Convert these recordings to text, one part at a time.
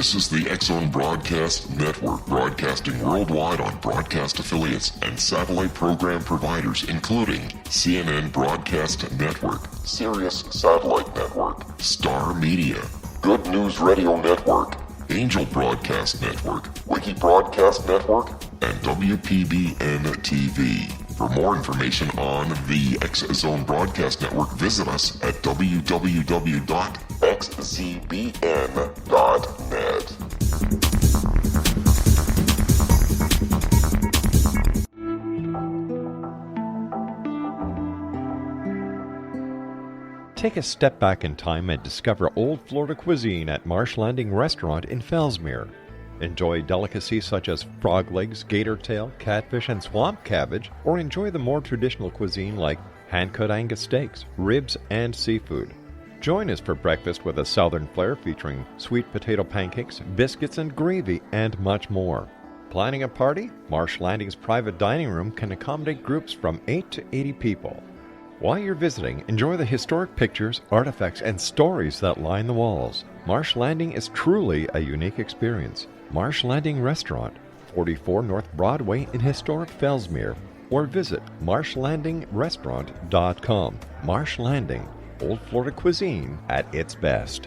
This is the X-Zone Broadcast Network, broadcasting worldwide on broadcast affiliates and satellite program providers, including CNN Broadcast Network, Sirius Satellite Network, Star Media, Good News Radio Network, Angel Broadcast Network, Wiki Broadcast Network, and WPBN TV. For more information on the X-Zone Broadcast Network, visit us at www.xzbn.net. Take a step back in time and discover old Florida cuisine at Marsh Landing Restaurant in Fellsmere. Enjoy delicacies such as frog legs, gator tail, catfish, and swamp cabbage, or enjoy the more traditional cuisine like hand-cut Angus steaks, ribs, and seafood. Join us for breakfast with a southern flair featuring sweet potato pancakes, biscuits and gravy, and much more. Planning a party? Marsh Landing's private dining room can accommodate groups from 8 to 80 people. While you're visiting, enjoy the historic pictures, artifacts, and stories that line the walls. Marsh Landing is truly a unique experience. Marsh Landing Restaurant, 44 North Broadway in historic Fellsmere, or visit marshlandingrestaurant.com. Marsh Landing, Old Florida cuisine at its best.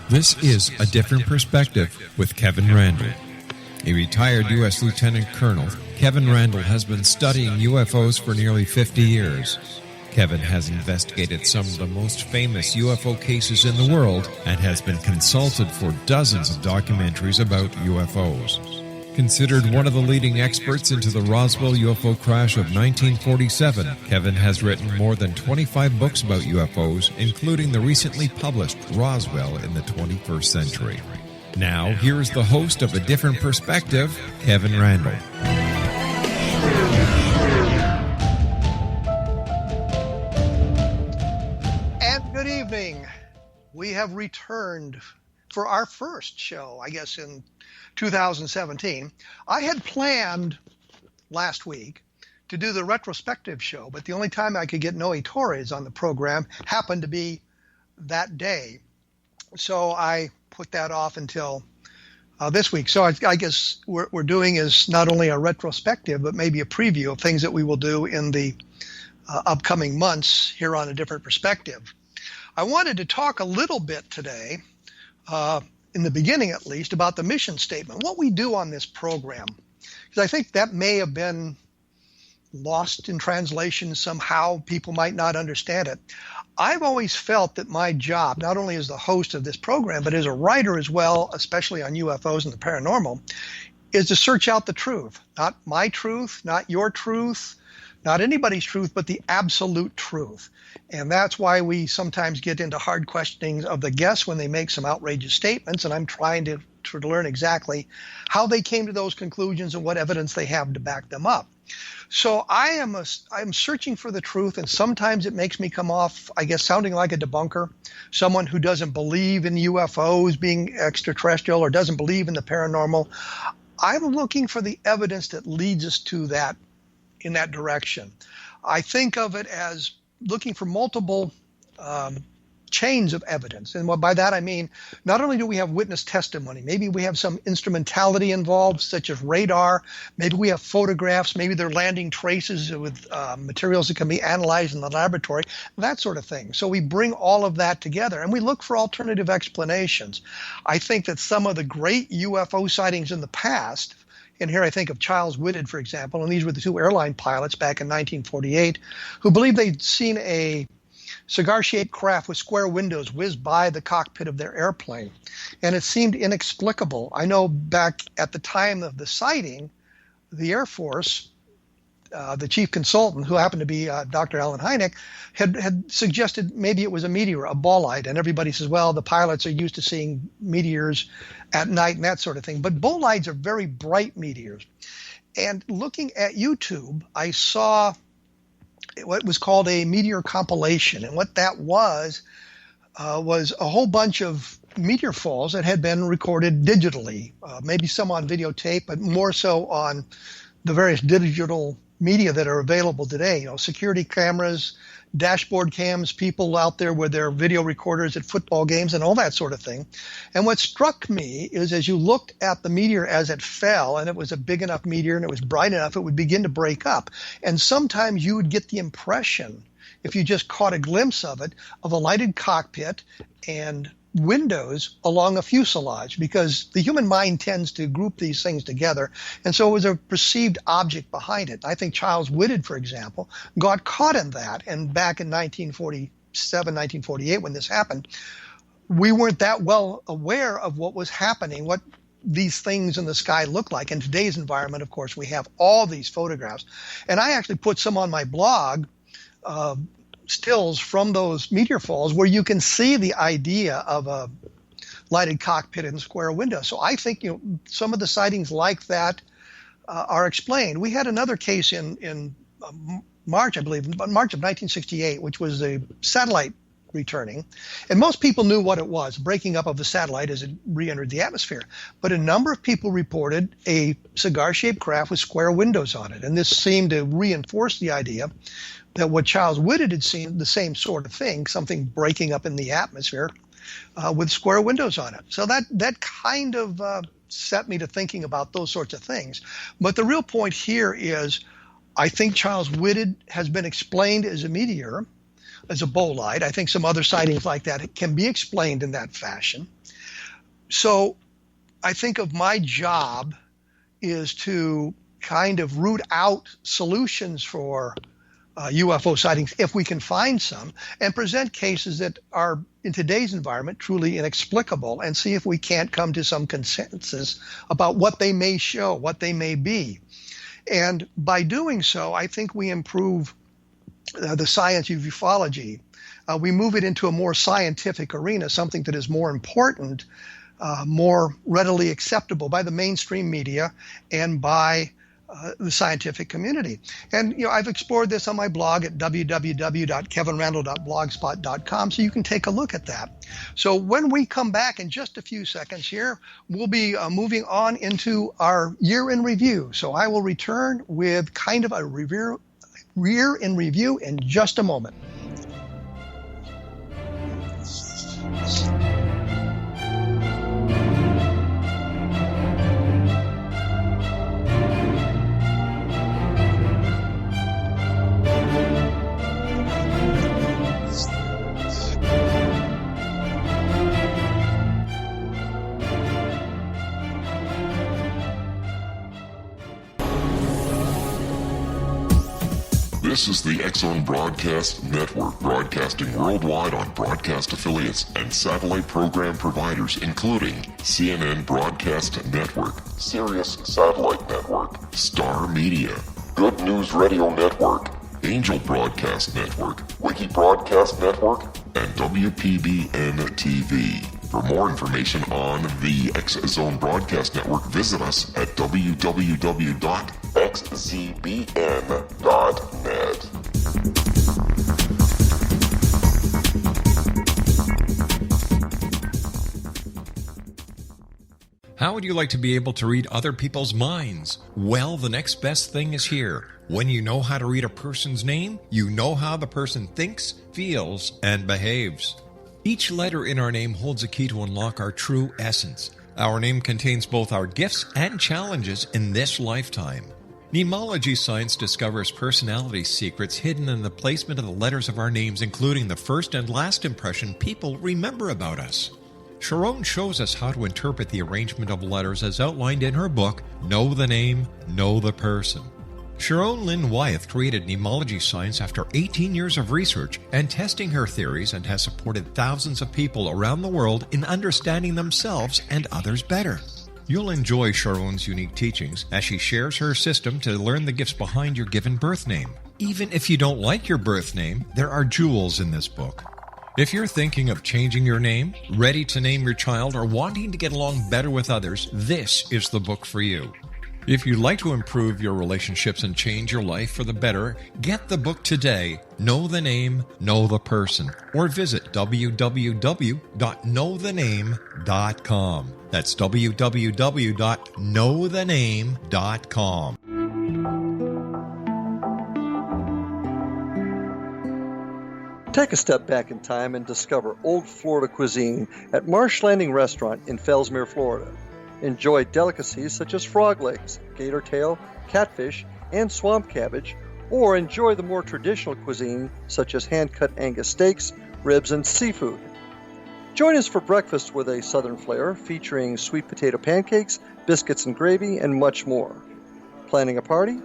This is A Different Perspective with Kevin Randle. A retired U.S. Lieutenant Colonel, Kevin Randle has been studying UFOs for nearly 50 years. Kevin has investigated some of the most famous UFO cases in the world and has been consulted for dozens of documentaries about UFOs. Considered one of the leading experts into the Roswell UFO crash of 1947, Kevin has written more than 25 books about UFOs, including the recently published Roswell in the 21st Century. Now, here is the host of A Different Perspective, Kevin Randle. And good evening. We have returned for our first show, I guess, in 2017. I had planned last week to do the retrospective show, but the only time I could get Noe Torres on the program happened to be that day. So I put that off until this week. So I guess what we're doing is not only a retrospective, but maybe a preview of things that we will do in the upcoming months here on A Different Perspective. I wanted to talk a little bit today, in the beginning at least, about the mission statement, what we do on this program, because I think that may have been lost in translation somehow. People might not understand it. I've always felt that my job, not only as the host of this program, but as a writer as well, especially on UFOs and the paranormal, is to search out the truth. Not my truth, not your truth, not anybody's truth, but the absolute truth. And that's why we sometimes get into hard questioning of the guests when they make some outrageous statements, and I'm trying to learn exactly how they came to those conclusions and what evidence they have to back them up. So I'm searching for the truth, and sometimes it makes me come off, I guess, sounding like a debunker, someone who doesn't believe in UFOs being extraterrestrial or doesn't believe in the paranormal. I'm looking for the evidence that leads us to that, in that direction. I think of it as looking for multiple chains of evidence. And by that I mean, not only do we have witness testimony, maybe we have some instrumentality involved, such as radar, maybe we have photographs, maybe they're landing traces with materials that can be analyzed in the laboratory, that sort of thing. So we bring all of that together and we look for alternative explanations. I think that some of the great UFO sightings in the past, and here I think of Charles Whitted, for example, and these were the two airline pilots back in 1948 who believed they'd seen a cigar-shaped craft with square windows whiz by the cockpit of their airplane. And it seemed inexplicable. I know back at the time of the sighting, the Air Force, the chief consultant, who happened to be Dr. Alan Hynek, had suggested maybe it was a meteor, a bolide. And everybody says, well, the pilots are used to seeing meteors at night and that sort of thing. But bolides are very bright meteors. And looking at YouTube, I saw what was called a meteor compilation. And what that was a whole bunch of meteor falls that had been recorded digitally, maybe some on videotape, but more so on the various digital media that are available today. You know, security cameras, dashboard cams, people out there with their video recorders at football games and all that sort of thing. And what struck me is as you looked at the meteor as it fell, and it was a big enough meteor and it was bright enough, it would begin to break up. And sometimes you would get the impression, if you just caught a glimpse of it, of a lighted cockpit and windows along a fuselage, because the human mind tends to group these things together, and so it was a perceived object behind it. I think Charles Whitted, for example, got caught in that, and back in 1947, 1948, when this happened, we weren't that well aware of what was happening, what these things in the sky look like. In today's environment, of course, we have all these photographs, and I actually put some on my blog, stills from those meteor falls where you can see the idea of a lighted cockpit and square window. So I think, some of the sightings like that are explained. We had another case in March, I believe, March of 1968, which was a satellite returning. And most people knew what it was, breaking up of the satellite as it re-entered the atmosphere. But a number of people reported a cigar-shaped craft with square windows on it. And this seemed to reinforce the idea that what Charles Whitted had seen, the same sort of thing, something breaking up in the atmosphere with square windows on it. So that kind of set me to thinking about those sorts of things. But the real point here is, I think Charles Whitted has been explained as a meteor, as a bolide. I think some other sightings like that can be explained in that fashion. So I think of my job is to kind of root out solutions for UFO sightings, if we can find some, and present cases that are, in today's environment, truly inexplicable, and see if we can't come to some consensus about what they may show, what they may be. And by doing so, I think we improve the science of ufology. We move it into a more scientific arena, something that is more important, more readily acceptable by the mainstream media and by the scientific community. And I've explored this on my blog at www.kevinrandle.blogspot.com, so you can take a look at that. So when we come back in just a few seconds here, we'll be moving on into our year in review. So I will return with kind of a year in review in just a moment. This is the X-Zone Broadcast Network, broadcasting worldwide on broadcast affiliates and satellite program providers, including CNN Broadcast Network, Sirius Satellite Network, Star Media, Good News Radio Network, Angel Broadcast Network, Wiki Broadcast Network, and WPBN TV. For more information on the X-Zone Broadcast Network, visit us at www.xzbn.net. How would you like to be able to read other people's minds? Well, the next best thing is here. When you know how to read a person's name, you know how the person thinks, feels, and behaves. Each letter in our name holds a key to unlock our true essence. Our name contains both our gifts and challenges in this lifetime. Mnemology science discovers personality secrets hidden in the placement of the letters of our names, including the first and last impression people remember about us. Sharon shows us how to interpret the arrangement of letters as outlined in her book, Know the Name, Know the Person. Sharon Lynn Wyeth created mnemology science after 18 years of research and testing her theories, and has supported thousands of people around the world in understanding themselves and others better. You'll enjoy Sharon's unique teachings as she shares her system to learn the gifts behind your given birth name. Even if you don't like your birth name, there are jewels in this book. If you're thinking of changing your name, ready to name your child, or wanting to get along better with others, this is the book for you. If you'd like to improve your relationships and change your life for the better, get the book today, Know the Name, Know the Person, or visit www.knowthename.com. That's www.knowthename.com. Take a step back in time and discover old Florida cuisine at Marsh Landing Restaurant in Fellsmere, Florida. Enjoy delicacies such as frog legs, gator tail, catfish, and swamp cabbage, or enjoy the more traditional cuisine such as hand-cut Angus steaks, ribs, and seafood. Join us for breakfast with a southern flair featuring sweet potato pancakes, biscuits and gravy, and much more. Planning a party?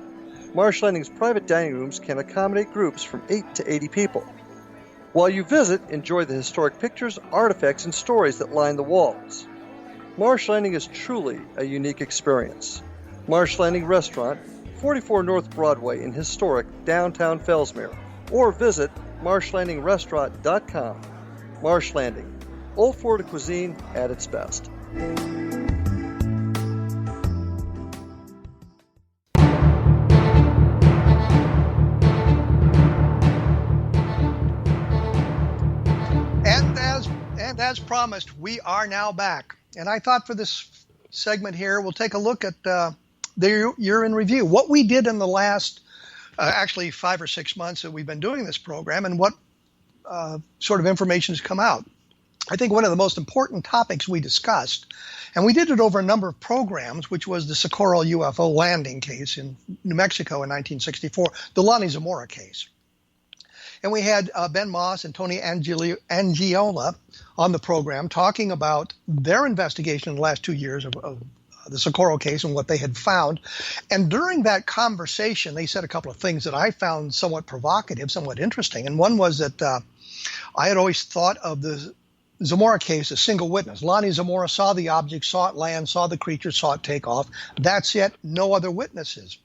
Marsh Landing's private dining rooms can accommodate groups from 8 to 80 people. While you visit, enjoy the historic pictures, artifacts, and stories that line the walls. Marsh Landing is truly a unique experience. Marsh Landing Restaurant, 44 North Broadway in historic downtown Fellsmere, or visit marshlandingrestaurant.com. Marsh Landing, old Florida cuisine at its best. And as promised, we are now back. And I thought for this segment here, we'll take a look at the year in review. What we did in the last, actually 5 or 6 months that we've been doing this program, and what sort of information has come out. I think one of the most important topics we discussed, and we did it over a number of programs, which was the Socorro UFO landing case in New Mexico in 1964, the Lonnie Zamora case. And we had Ben Moss and Tony Angiola on the program talking about their investigation in the last 2 years of the Socorro case and what they had found. And during that conversation, they said a couple of things that I found somewhat provocative, somewhat interesting. And one was that I had always thought of the Zamora case as single witness. Lonnie Zamora saw the object, saw it land, saw the creature, saw it take off. That's it, no other witnesses.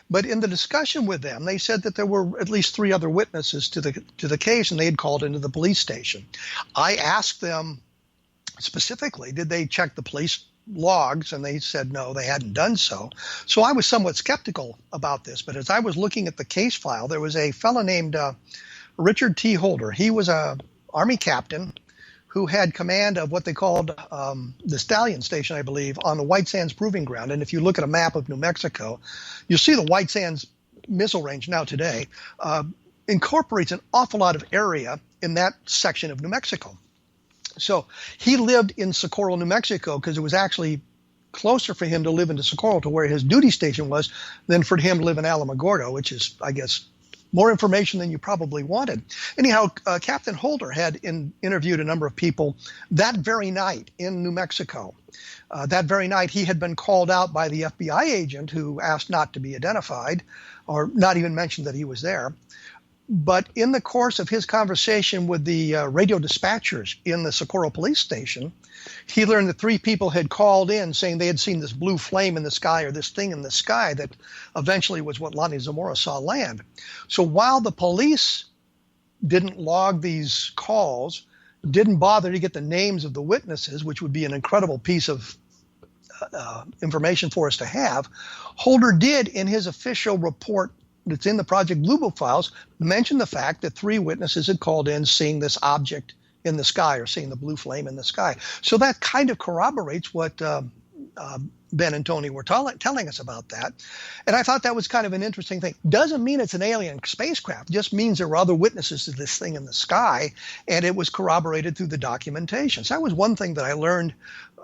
But in the discussion with them, they said that there were at least 3 other witnesses to the case, and they had called into the police station. I asked them specifically, did they check the police logs? And they said no, they hadn't done so. So I was somewhat skeptical about this. But as I was looking at the case file, there was a fellow named Richard T. Holder. He was a Army captain who had command of what they called the Stallion Station, I believe, on the White Sands Proving Ground. And if you look at a map of New Mexico, you'll see the White Sands missile range now today incorporates an awful lot of area in that section of New Mexico. So he lived in Socorro, New Mexico, because it was actually closer for him to live in Socorro to where his duty station was than for him to live in Alamogordo, which is, I guess, more information than you probably wanted. Anyhow, Captain Holder had interviewed a number of people that very night in New Mexico. That very night, he had been called out by the FBI agent who asked not to be identified or not even mentioned that he was there. But in the course of his conversation with the radio dispatchers in the Socorro police station, he learned that 3 people had called in saying they had seen this blue flame in the sky or this thing in the sky that eventually was what Lonnie Zamora saw land. So while the police didn't log these calls, didn't bother to get the names of the witnesses, which would be an incredible piece of information for us to have, Holder did in his official report that's in the Project Blue Book files mention the fact that 3 witnesses had called in seeing this object in the sky or seeing the blue flame in the sky. So that kind of corroborates what Ben and Tony were telling us about that. And I thought that was kind of an interesting thing. Doesn't mean it's an alien spacecraft. It just means there were other witnesses to this thing in the sky, and it was corroborated through the documentation. So that was one thing that I learned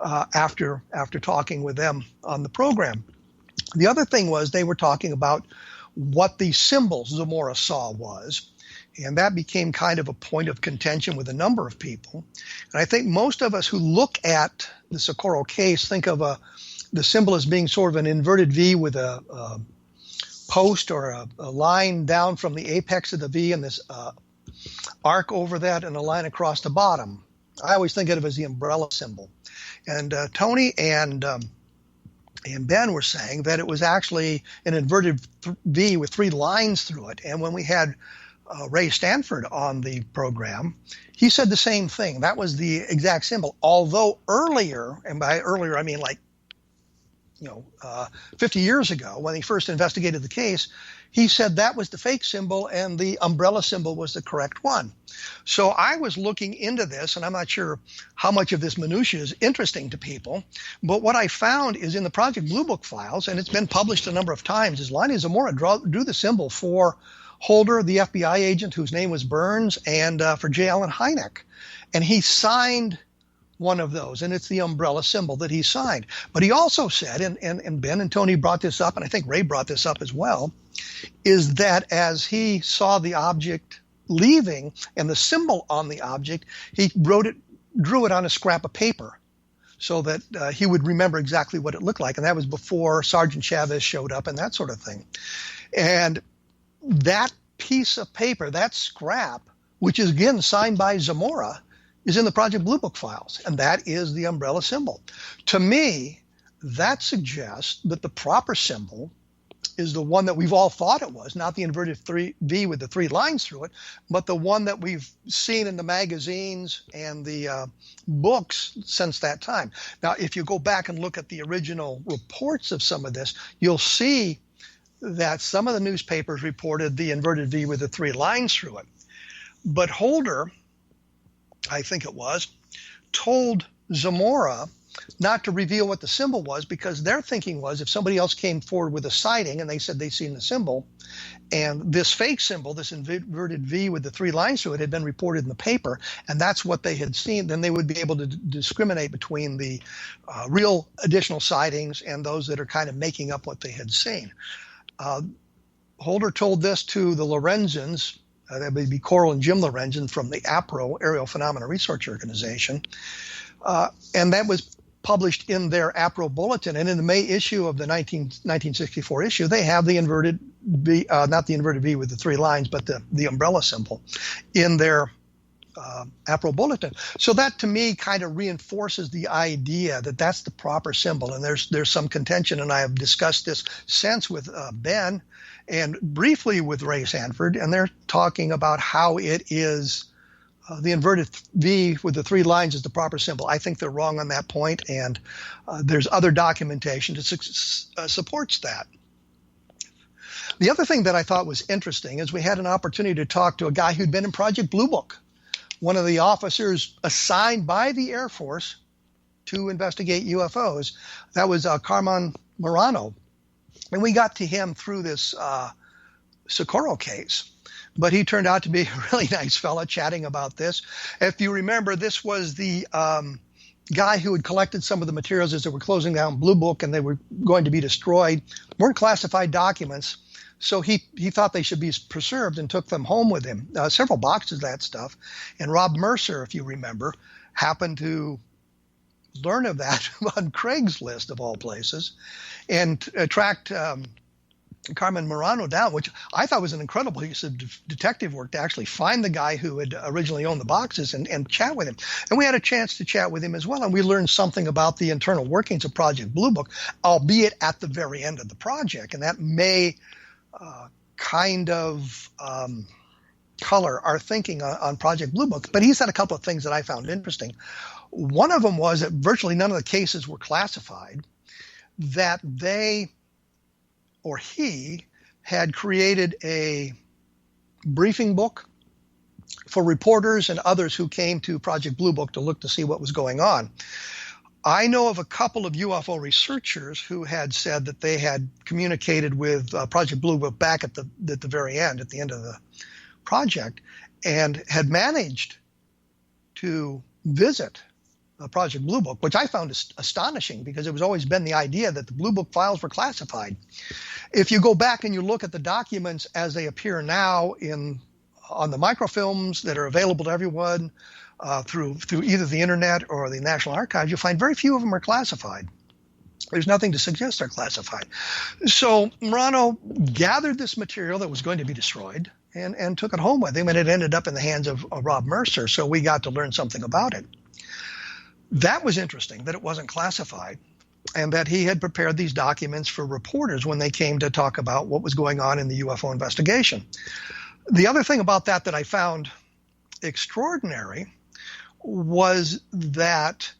after talking with them on the program. The other thing was they were talking about what the symbol Zamora saw was. And that became kind of a point of contention with a number of people. And I think most of us who look at the Socorro case think of the symbol as being sort of an inverted V with a post or a line down from the apex of the V and this arc over that and a line across the bottom. I always think of it as the umbrella symbol. And Tony and Ben were saying that it was actually an inverted V with 3 lines through it. And when we had Ray Stanford on the program, he said the same thing. That was the exact symbol. Although earlier, and by earlier I mean like 50 years ago when he first investigated the case, he said that was the fake symbol and the umbrella symbol was the correct one. So I was looking into this, and I'm not sure how much of this minutia is interesting to people, but what I found is in the Project Blue Book files, and it's been published a number of times, is Lonnie Zamora drew the symbol for Holder, the FBI agent whose name was Burns, and for J. Allen Hynek. And he signed one of those, and it's the umbrella symbol that he signed. But he also said, and Ben and Tony brought this up, and I think Ray brought this up as well, is that as he saw the object leaving and the symbol on the object, he drew it on a scrap of paper so that he would remember exactly what it looked like. And that was before Sergeant Chavez showed up and that sort of thing. And that piece of paper, that scrap, which is again signed by Zamora, is in the Project Blue Book files, and that is the umbrella symbol. To me, that suggests that the proper symbol is the one that we've all thought it was, not the inverted V with the 3 lines through it, but the one that we've seen in the magazines and the books since that time. Now, if you go back and look at the original reports of some of this, you'll see that some of the newspapers reported the inverted V with the 3 lines through it. But Holder, I think it was, told Zamora not to reveal what the symbol was because their thinking was if somebody else came forward with a sighting and they said they'd seen the symbol and this fake symbol, this inverted V with the 3 lines through it, had been reported in the paper and that's what they had seen, then they would be able to discriminate between the real additional sightings and those that are kind of making up what they had seen. Holder told this to the Lorenzens. That would be Coral and Jim Lorenzen from the APRO, Aerial Phenomena Research Organization. And that was published in their APRO bulletin. And in the May issue of the 1964 issue, they have the inverted V, not the inverted V with the 3 lines, but the umbrella symbol in their APRO bulletin. So that to me kind of reinforces the idea that that's the proper symbol. And there's some contention, and I have discussed this since with Ben and briefly with Ray Sanford, and they're talking about how it is the inverted V with the 3 lines is the proper symbol. I think they're wrong on that point, and there's other documentation that supports that. The other thing that I thought was interesting is we had an opportunity to talk to a guy who'd been in Project Blue Book, one of the officers assigned by the Air Force to investigate UFOs. That was Carmen Morano. And we got to him through this Socorro case. But he turned out to be a really nice fella chatting about this. If you remember, this was the guy who had collected some of the materials as they were closing down Blue Book and they were going to be destroyed. Weren't classified documents. So he thought they should be preserved and took them home with him, several boxes of that stuff. And Rob Mercer, if you remember, happened to learn of that on Craigslist of all places and tracked Carmen Morano down, which I thought was an incredible piece of detective work to actually find the guy who had originally owned the boxes and chat with him. And we had a chance to chat with him as well, and we learned something about the internal workings of Project Blue Book, albeit at the very end of the project. And that may kind of color our thinking on Project Blue Book. But he said a couple of things that I found interesting. One of them was that virtually none of the cases were classified, that they or he had created a briefing book for reporters and others who came to Project Blue Book to look to see what was going on. I know of a couple of UFO researchers who had said that they had communicated with Project Blue Book back at the very end, at the end of the project, and had managed to visit Project Blue Book, which I found astonishing because it was always been the idea that the Blue Book files were classified. If you go back and you look at the documents as they appear now on the microfilms that are available to everyone through either the internet or the National Archives, you'll find very few of them are classified. There's nothing to suggest they're classified. So Morano gathered this material that was going to be destroyed and took it home with him, and it ended up in the hands of Rob Mercer, so we got to learn something about it. That was interesting, that it wasn't classified, and that he had prepared these documents for reporters when they came to talk about what was going on in the UFO investigation. The other thing about that I found extraordinary was that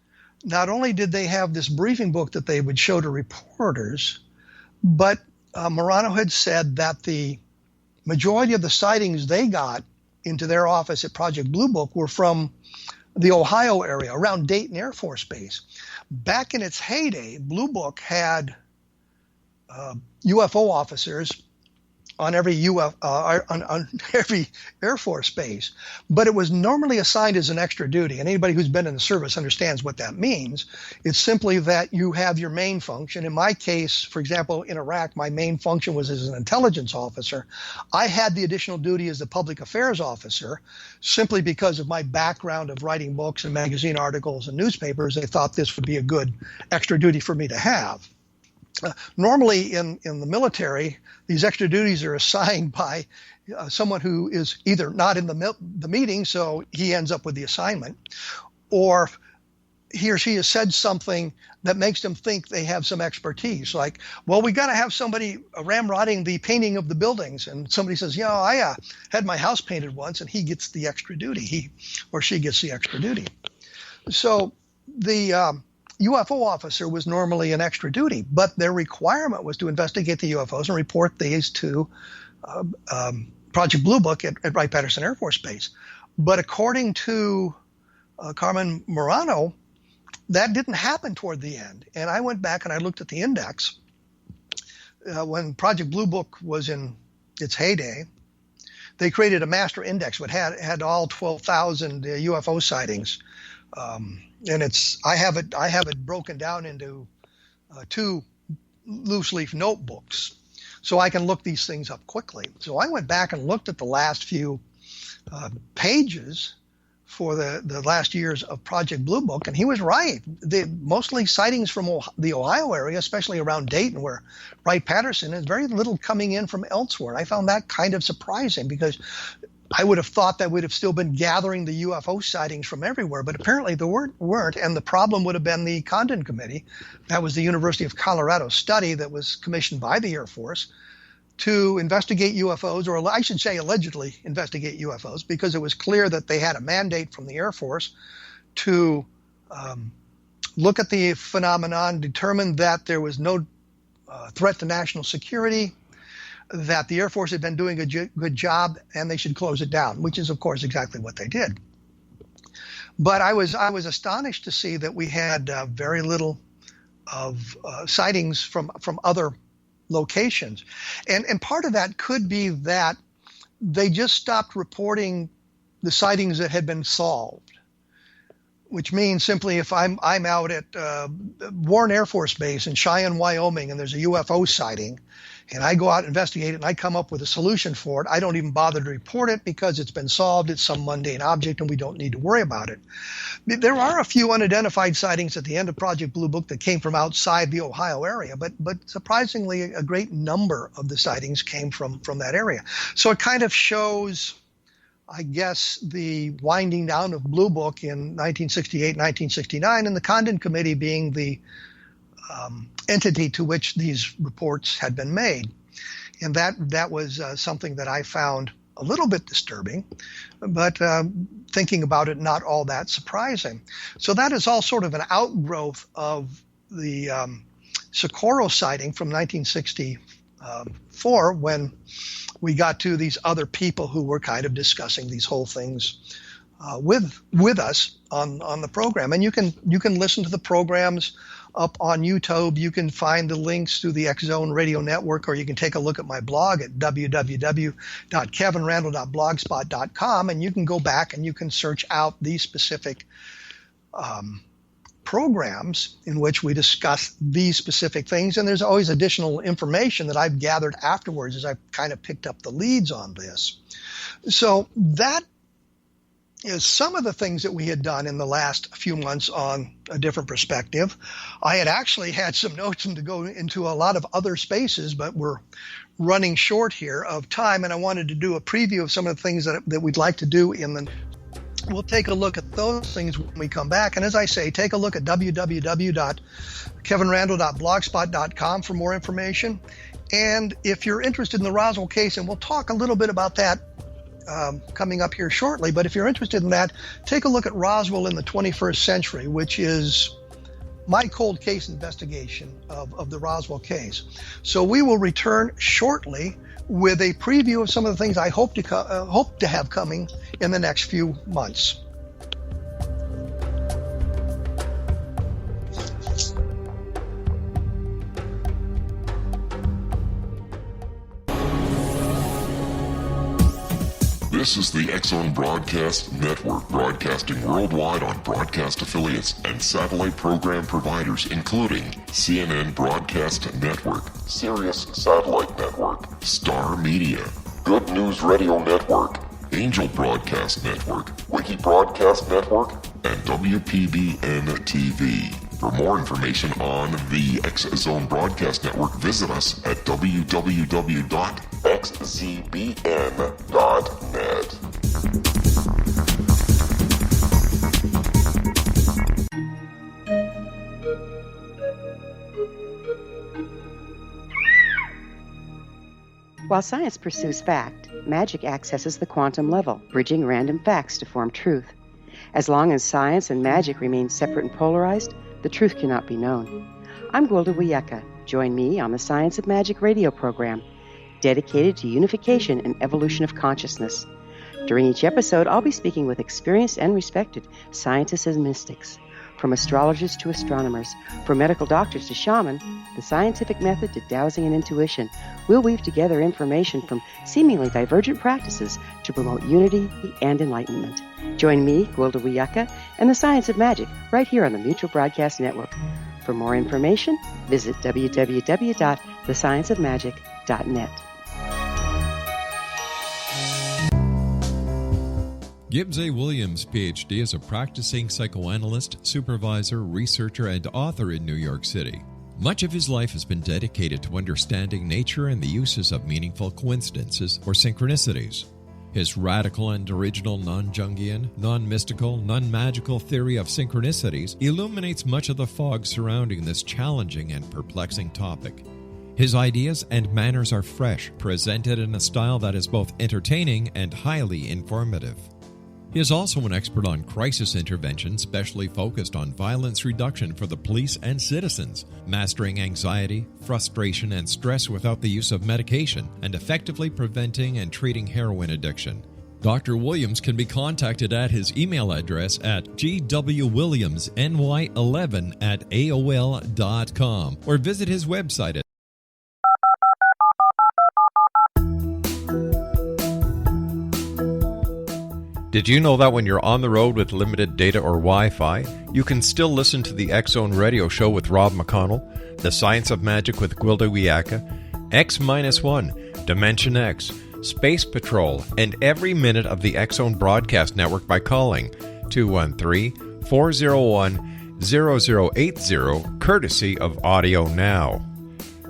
not only did they have this briefing book that they would show to reporters, but Marano had said that the majority of the sightings they got into their office at Project Blue Book were from the Ohio area, around Dayton Air Force Base. Back in its heyday, Blue Book had UFO officers on every on every Air Force base, but it was normally assigned as an extra duty. And anybody who's been in the service understands what that means. It's simply that you have your main function. In my case, for example, in Iraq, my main function was as an intelligence officer. I had the additional duty as the public affairs officer simply because of my background of writing books and magazine articles and newspapers. They thought this would be a good extra duty for me to have. Normally in the military, these extra duties are assigned by someone who is either not in the meeting, so he ends up with the assignment, or he or she has said something that makes them think they have some expertise. Like, well, we got to have somebody ramrodding the painting of the buildings. And somebody says, I had my house painted once, and he gets the extra duty. He or she gets the extra duty. So the UFO officer was normally an extra duty, but their requirement was to investigate the UFOs and report these to Project Blue Book at Wright-Patterson Air Force Base. But according to Carmen Marano, that didn't happen toward the end. And I went back and I looked at the index. When Project Blue Book was in its heyday, they created a master index which had all 12,000 UFO sightings. And I have it broken down into two loose leaf notebooks, so I can look these things up quickly. So I went back and looked at the last few pages for the last years of Project Blue Book, and he was right. Mostly sightings from the Ohio area, especially around Dayton, where Wright-Patterson is, very little coming in from elsewhere. I found that kind of surprising because I would have thought that would have still been gathering the UFO sightings from everywhere, but apparently they weren't, and the problem would have been the Condon Committee. That was the University of Colorado study that was commissioned by the Air Force to investigate UFOs, or I should say allegedly investigate UFOs, because it was clear that they had a mandate from the Air Force to look at the phenomenon, determine that there was no threat to national security, that the Air Force had been doing a good job, and they should close it down, which is, of course, exactly what they did. But I was astonished to see that we had very little of sightings from other locations. And part of that could be that they just stopped reporting the sightings that had been solved, which means simply if I'm out at Warren Air Force Base in Cheyenne, Wyoming, and there's a UFO sighting, and I go out and investigate it, and I come up with a solution for it, I don't even bother to report it because it's been solved. It's some mundane object, and we don't need to worry about it. There are a few unidentified sightings at the end of Project Blue Book that came from outside the Ohio area, but surprisingly, a great number of the sightings came from that area. So it kind of shows, I guess, the winding down of Blue Book in 1968, 1969, and the Condon Committee being the entity to which these reports had been made. And that was something that I found a little bit disturbing, but thinking about it, not all that surprising. So that is all sort of an outgrowth of the Socorro sighting from 1964, when we got to these other people who were kind of discussing these whole things with us on the program. And you can listen to the programs up on YouTube. You can find the links to the X Zone Radio Network, or you can take a look at my blog at www.kevinrandle.blogspot.com, and you can go back and you can search out these specific programs in which we discuss these specific things. And there's always additional information that I've gathered afterwards as I've kind of picked up the leads on this. So that is some of the things that we had done in the last few months on A Different Perspective. I had actually had some notes to go into a lot of other spaces, but we're running short here of time, and I wanted to do a preview of some of the things that we'd like to do we'll take a look at those things when we come back. And as I say, take a look at www.kevinrandle.blogspot.com for more information. And if you're interested in the Roswell case, and we'll talk a little bit about that coming up here shortly, but if you're interested in that, take a look at Roswell in the 21st Century, which is my cold case investigation of the Roswell case. So we will return shortly with a preview of some of the things I hope to have coming in the next few months. This is the X-Zone Broadcast Network, broadcasting worldwide on broadcast affiliates and satellite program providers, including CNN Broadcast Network, Sirius Satellite Network, Star Media, Good News Radio Network, Angel Broadcast Network, Wiki Broadcast Network, and WPBN TV. For more information on the X-Zone Broadcast Network, visit us at www.xzbn.net. While science pursues fact, magic accesses the quantum level, bridging random facts to form truth. As long as science and magic remain separate and polarized, the truth cannot be known. I'm Gwilda Wiyaka. Join me on the Science of Magic radio program, dedicated to unification and evolution of consciousness. During each episode, I'll be speaking with experienced and respected scientists and mystics. From astrologers to astronomers, from medical doctors to shaman, the scientific method to dowsing and intuition, we'll weave together information from seemingly divergent practices to promote unity and enlightenment. Join me, Gwilda Wiyaka, and the Science of Magic right here on the Mutual Broadcast Network. For more information, visit www.thescienceofmagic.net. Gibbs A. Williams, Ph.D., is a practicing psychoanalyst, supervisor, researcher, and author in New York City. Much of his life has been dedicated to understanding nature and the uses of meaningful coincidences or synchronicities. His radical and original non-Jungian, non-mystical, non-magical theory of synchronicities illuminates much of the fog surrounding this challenging and perplexing topic. His ideas and manners are fresh, presented in a style that is both entertaining and highly informative. He is also an expert on crisis intervention, specially focused on violence reduction for the police and citizens, mastering anxiety, frustration, and stress without the use of medication, and effectively preventing and treating heroin addiction. Dr. Williams can be contacted at his email address at gwwilliamsny11@aol.com or visit his website at Did you know that when you're on the road with limited data or Wi-Fi, you can still listen to the X-Zone Radio Show with Rob McConnell, The Science of Magic with Gwilda Wiyaka, X-1, Dimension X, Space Patrol, and every minute of the X-Zone Broadcast Network by calling 213-401-0080, courtesy of Audio Now.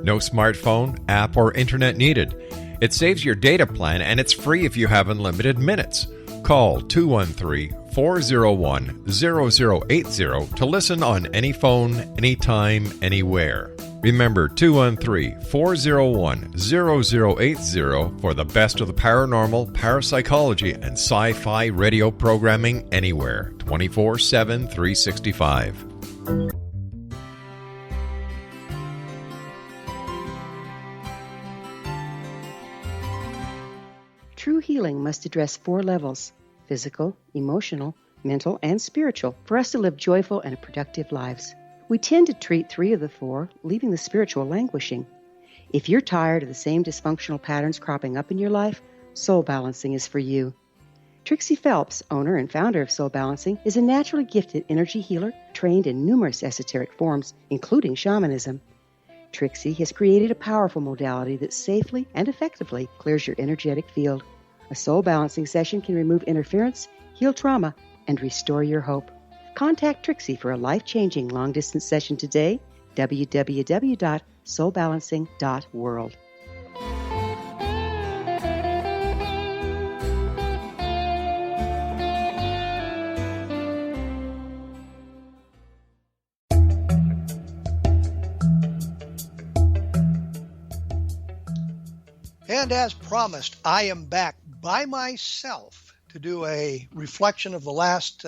No smartphone, app, or internet needed. It saves your data plan, and it's free if you have unlimited minutes. Call 213-401-0080 to listen on any phone, anytime, anywhere. Remember 213-401-0080 for the best of the paranormal, parapsychology, and sci-fi radio programming anywhere, 24/7, 365. True healing must address 4 levels: physical, emotional, mental, and spiritual, for us to live joyful and productive lives. We tend to treat 3 of the 4, leaving the spiritual languishing. If you're tired of the same dysfunctional patterns cropping up in your life, Soul Balancing is for you. Trixie Phelps, owner and founder of Soul Balancing, is a naturally gifted energy healer trained in numerous esoteric forms, including shamanism. Trixie has created a powerful modality that safely and effectively clears your energetic field. A soul balancing session can remove interference, heal trauma, and restore your hope. Contact Trixie for a life-changing long-distance session today, www.soulbalancing.world. And as promised, I am back by myself to do a reflection of the last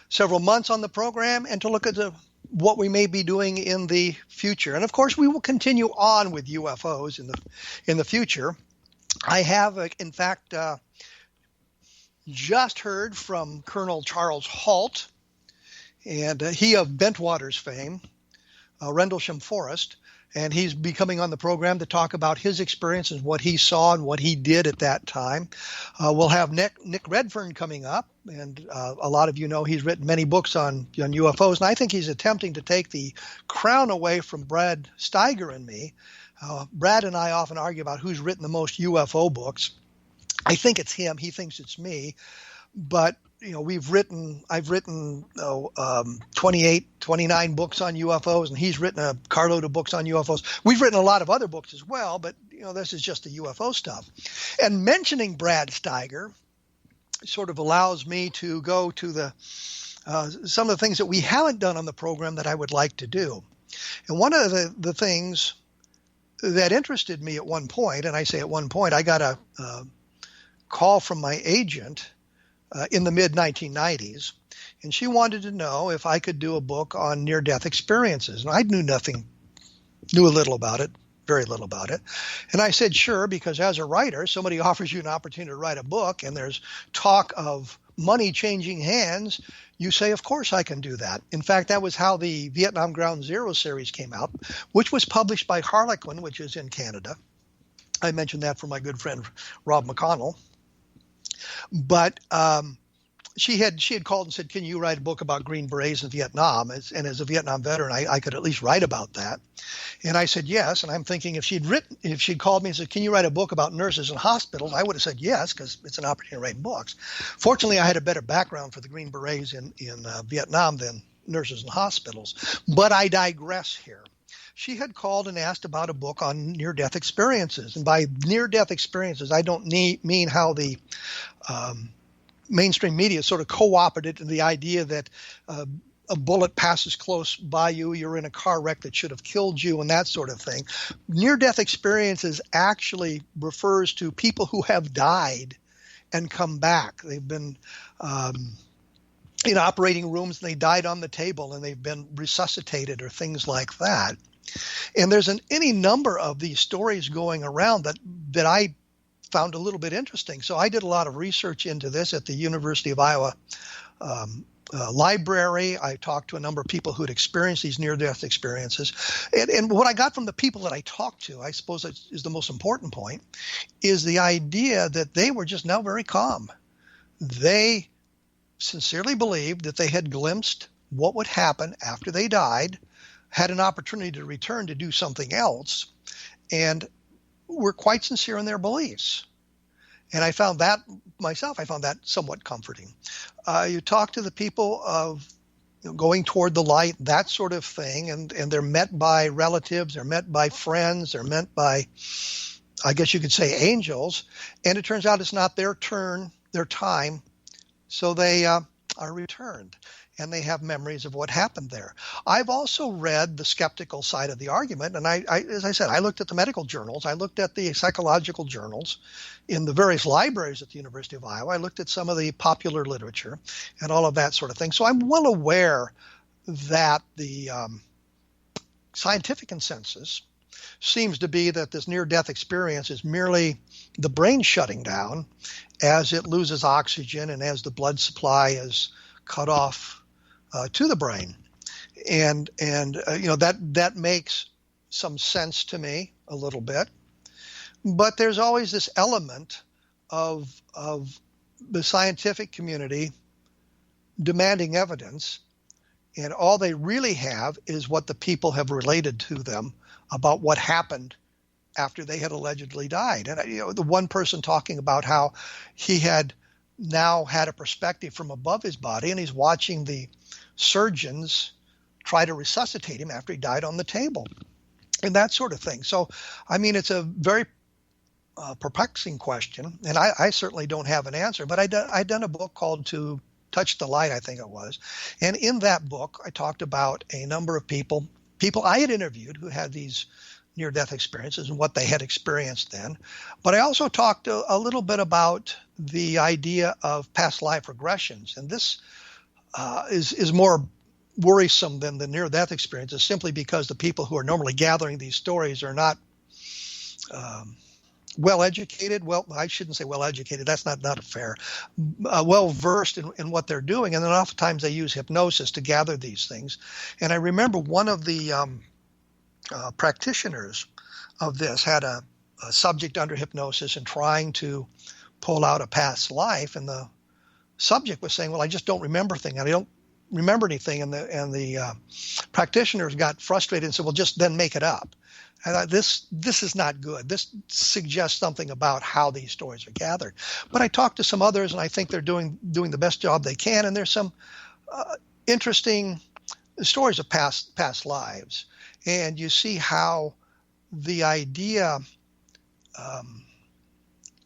several months on the program and to look at the what we may be doing in the future. And of course, we will continue on with UFOs in the future. I have, in fact, just heard from Colonel Charles Halt, and he of Bentwaters fame, Rendlesham Forest, and he's be coming on the program to talk about his experiences, what he saw and what he did at that time. We'll have Nick Redfern coming up, and a lot of you know he's written many books on UFOs, and I think he's attempting to take the crown away from Brad Steiger and me. Brad and I often argue about who's written the most UFO books. I think it's him. He thinks it's me. But, I've written 28, 29 books on UFOs, and he's written a carload of books on UFOs. We've written a lot of other books as well, but, this is just the UFO stuff. And mentioning Brad Steiger sort of allows me to go to some of the things that we haven't done on the program that I would like to do. And one of the things that interested me at one point, and I say at one point, I got a call from my agent in the mid-1990s, and she wanted to know if I could do a book on near-death experiences. And I knew a little about it, very little about it. And I said, sure, because as a writer, somebody offers you an opportunity to write a book, and there's talk of money changing hands, you say, of course I can do that. In fact, that was how the Vietnam Ground Zero series came out, which was published by Harlequin, which is in Canada. I mentioned that for my good friend Rob McConnell. But she had called and said, can you write a book about Green Berets in Vietnam? And as a Vietnam veteran, I could at least write about that. And I said yes. And I'm thinking if she'd called me and said, can you write a book about nurses in hospitals? I would have said yes, because it's an opportunity to write books. Fortunately, I had a better background for the Green Berets in Vietnam than nurses in hospitals. But I digress here. She had called and asked about a book on near-death experiences. And by near-death experiences, I don't mean how the mainstream media sort of co-opted it in the idea that a bullet passes close by you, you're in a car wreck that should have killed you, and that sort of thing. Near-death experiences actually refers to people who have died and come back. They've been in operating rooms, and they died on the table, and they've been resuscitated or things like that. And there's any number of these stories going around that I found a little bit interesting. So I did a lot of research into this at the University of Iowa library. I talked to a number of people who had experienced these near-death experiences. And what I got from the people that I talked to, I suppose that is the most important point, is the idea that they were just now very calm. They sincerely believed that they had glimpsed what would happen after they died, had an opportunity to return to do something else, and were quite sincere in their beliefs. And I found that myself, I found that somewhat comforting. You talk to the people of going toward the light, that sort of thing, and they're met by relatives, they're met by friends, they're met by, I guess you could say, angels, and it turns out it's not their turn, their time, so they are returned. And they have memories of what happened there. I've also read the skeptical side of the argument, and I, as I said, I looked at the medical journals, I looked at the psychological journals in the various libraries at the University of Iowa, I looked at some of the popular literature and all of that sort of thing. So I'm well aware that the scientific consensus seems to be that this near-death experience is merely the brain shutting down as it loses oxygen and as the blood supply is cut off to the brain, and that makes some sense to me a little bit. But there's always this element of the scientific community demanding evidence, and all they really have is what the people have related to them about what happened after they had allegedly died. And the one person talking about how he had now had a perspective from above his body, and he's watching the surgeons try to resuscitate him after he died on the table, and that sort of thing. So, I mean, it's a very perplexing question, and I certainly don't have an answer, but I'd done a book called To Touch the Light, I think it was. And in that book, I talked about a number of people I had interviewed who had these near-death experiences and what they had experienced then. But I also talked a little bit about the idea of past life regressions. And this is more worrisome than the near-death experiences, simply because the people who are normally gathering these stories are not well-educated. Well, I shouldn't say well-educated. That's not fair. Well-versed in what they're doing. And then oftentimes they use hypnosis to gather these things. And I remember one of the practitioners of this had a subject under hypnosis and trying to pull out a past life. And the subject was saying, well, I just don't remember things. I don't remember anything. And the practitioners got frustrated and said, well, just then make it up. And this is not good. This suggests something about how these stories are gathered. But I talked to some others, and I think they're doing the best job they can. And there's some interesting stories of past lives, and you see how the idea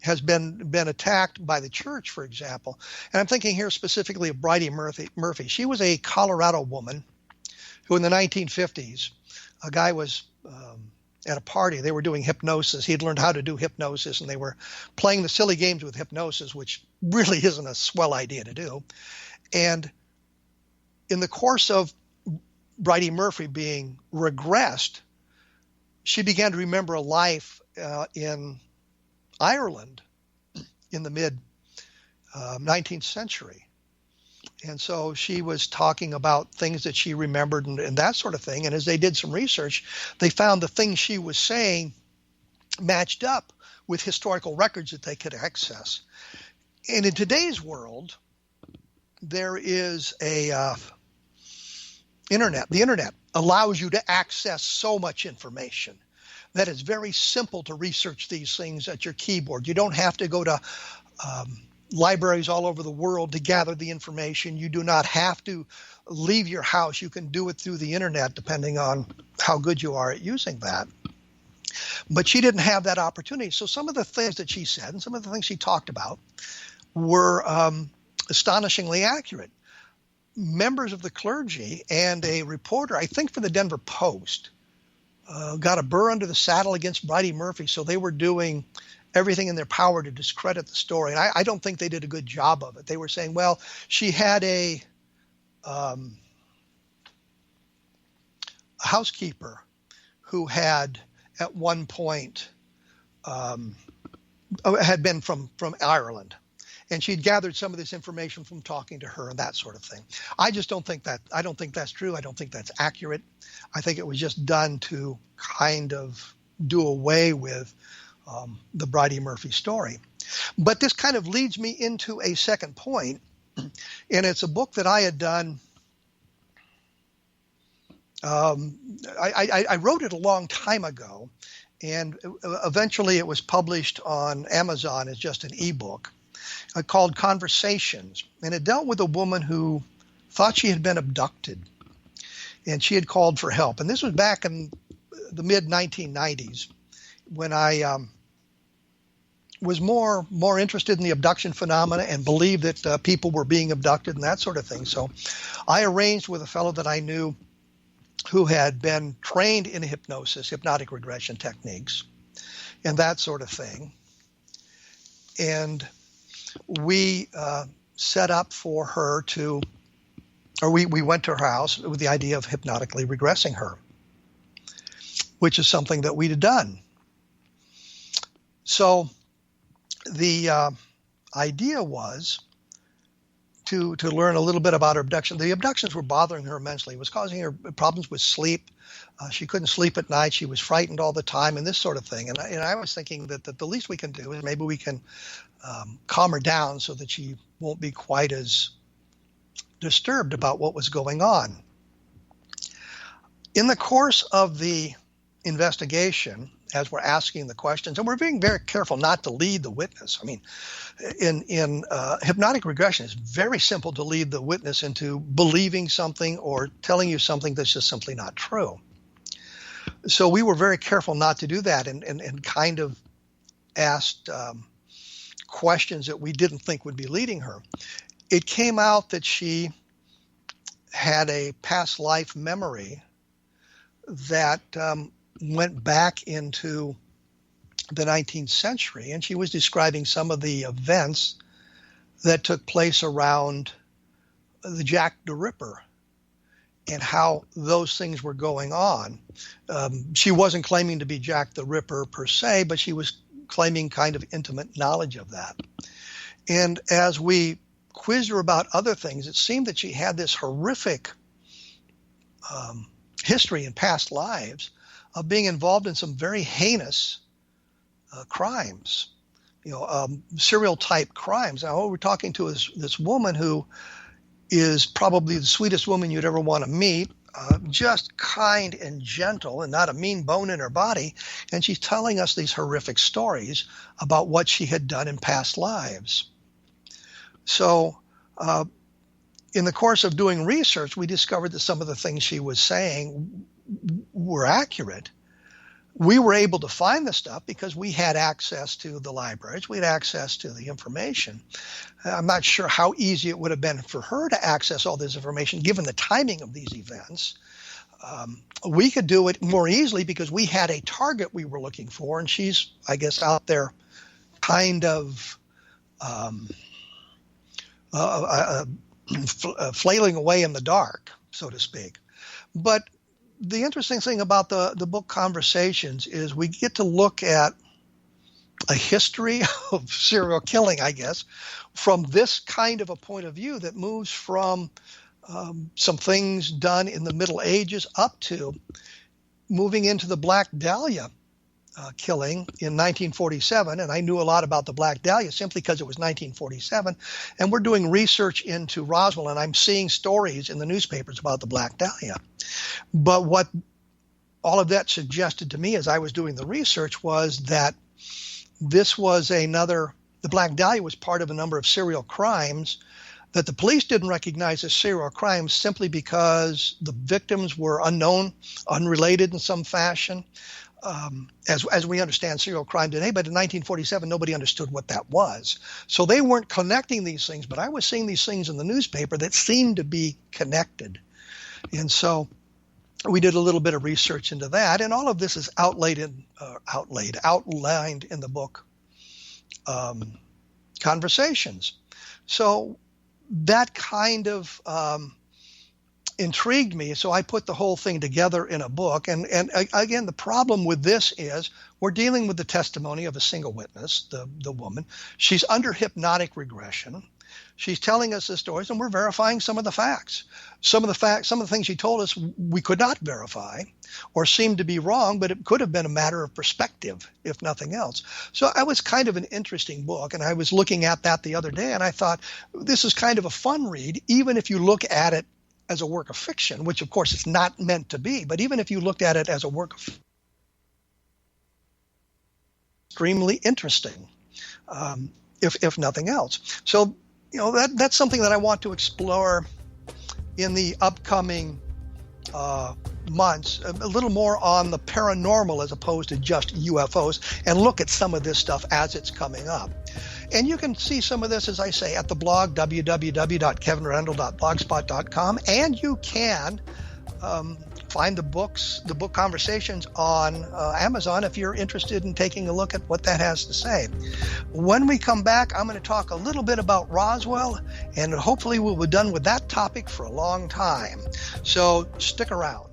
has been attacked by the church, for example. And I'm thinking here specifically of Bridie Murphy. She was a Colorado woman who, in the 1950s, a guy was at a party. They were doing hypnosis. He'd learned how to do hypnosis, and they were playing the silly games with hypnosis, which really isn't a swell idea to do. And in the course of Bridie Murphy being regressed, she began to remember a life in Ireland in the mid-19th century. And so she was talking about things that she remembered and that sort of thing. And as they did some research, they found the things she was saying matched up with historical records that they could access. And in today's world, there is a internet. The internet allows you to access so much information that it's very simple to research these things at your keyboard. You don't have to go to libraries all over the world to gather the information. You do not have to leave your house. You can do it through the internet, depending on how good you are at using that. But she didn't have that opportunity. So some of the things that she said and some of the things she talked about were astonishingly accurate. Members of the clergy and a reporter, I think for the Denver Post, got a burr under the saddle against Bridie Murphy. So they were doing everything in their power to discredit the story. And I don't think they did a good job of it. They were saying, well, she had a housekeeper who had at one point had been from Ireland. And she'd gathered some of this information from talking to her and that sort of thing. I don't think that's true. I don't think that's accurate. I think it was just done to kind of do away with the Bridie Murphy story. But this kind of leads me into a second point, and it's a book that I had done. I wrote it a long time ago, and eventually it was published on Amazon as just an ebook called Conversations. And it dealt with a woman who thought she had been abducted, and she had called for help. And this was back in the mid-1990s, when I was more interested in the abduction phenomena and believed that people were being abducted and that sort of thing. So I arranged with a fellow that I knew who had been trained in hypnosis, hypnotic regression techniques, and that sort of thing. And we set up for her we went to her house with the idea of hypnotically regressing her, which is something that we'd done. So the idea was to learn a little bit about her abduction. The abductions were bothering her immensely. It was causing her problems with sleep. She couldn't sleep at night. She was frightened all the time and this sort of thing. And I was thinking that the least we can do is maybe we can calm her down so that she won't be quite as disturbed about what was going on. In the course of the investigation, as we're asking the questions, and we're being very careful not to lead the witness. I mean, in hypnotic regression, it's very simple to lead the witness into believing something or telling you something that's just simply not true. So we were very careful not to do that and kind of asked questions that we didn't think would be leading her. It came out that she had a past life memory that went back into the 19th century, and she was describing some of the events that took place around the Jack the Ripper. and how those things were going on. She wasn't claiming to be Jack the Ripper per se, but she was claiming kind of intimate knowledge of that. And as we quizzed her about other things, it seemed that she had this horrific history in past lives of being involved in some very heinous crimes, serial type crimes. Now, what we're talking to is this woman who is probably the sweetest woman you'd ever want to meet, just kind and gentle and not a mean bone in her body. And she's telling us these horrific stories about what she had done in past lives. So in the course of doing research, we discovered that some of the things she was saying were accurate. We were able to find the stuff because we had access to the libraries. We had access to the information. I'm not sure how easy it would have been for her to access all this information given the timing of these events. We could do it more easily because we had a target we were looking for, and she's, I guess, out there kind of flailing away in the dark, so to speak. But the interesting thing about the book Conversations is we get to look at a history of serial killing, I guess, from this kind of a point of view that moves from some things done in the Middle Ages up to moving into the Black Dahlia killing in 1947. And I knew a lot about the Black Dahlia simply because it was 1947. And we're doing research into Roswell, and I'm seeing stories in the newspapers about the Black Dahlia. But what all of that suggested to me as I was doing the research was that this was the Black Dahlia was part of a number of serial crimes that the police didn't recognize as serial crimes simply because the victims were unknown, unrelated in some fashion. As we understand serial crime today, but in 1947, nobody understood what that was. So they weren't connecting these things, but I was seeing these things in the newspaper that seemed to be connected. And so we did a little bit of research into that, and all of this is outlined in the book Conversations. So that kind of intrigued me, so I put the whole thing together in a book. And again, the problem with this is we're dealing with the testimony of a single witness, the woman. She's under hypnotic regression. She's telling us the stories, and we're verifying some of the facts. Some of the things she told us we could not verify or seemed to be wrong, but it could have been a matter of perspective, if nothing else. So it was kind of an interesting book, and I was looking at that the other day, and I thought, this is kind of a fun read, even if you look at it as a work of fiction, which of course it's not meant to be, but even if you looked at it as a work of extremely interesting, if nothing else. So, that's something that I want to explore in the upcoming months, a little more on the paranormal as opposed to just UFOs, and look at some of this stuff as it's coming up. And you can see some of this, as I say, at the blog, www.kevinrandle.blogspot.com, and you can find the book Conversations on Amazon if you're interested in taking a look at what that has to say. When we come back, I'm going to talk a little bit about Roswell, and hopefully we'll be done with that topic for a long time. So stick around.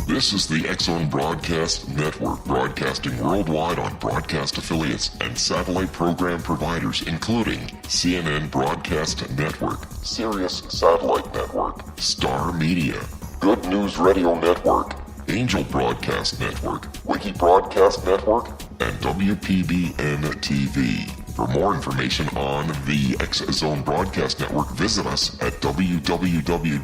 This is the X-Zone Broadcast Network, broadcasting worldwide on broadcast affiliates and satellite program providers, including CNN Broadcast Network, Sirius Satellite Network, Star Media, Good News Radio Network, Angel Broadcast Network, Wiki Broadcast Network, and WPBN TV. For more information on the X-Zone Broadcast Network, visit us at www.xzbn.net.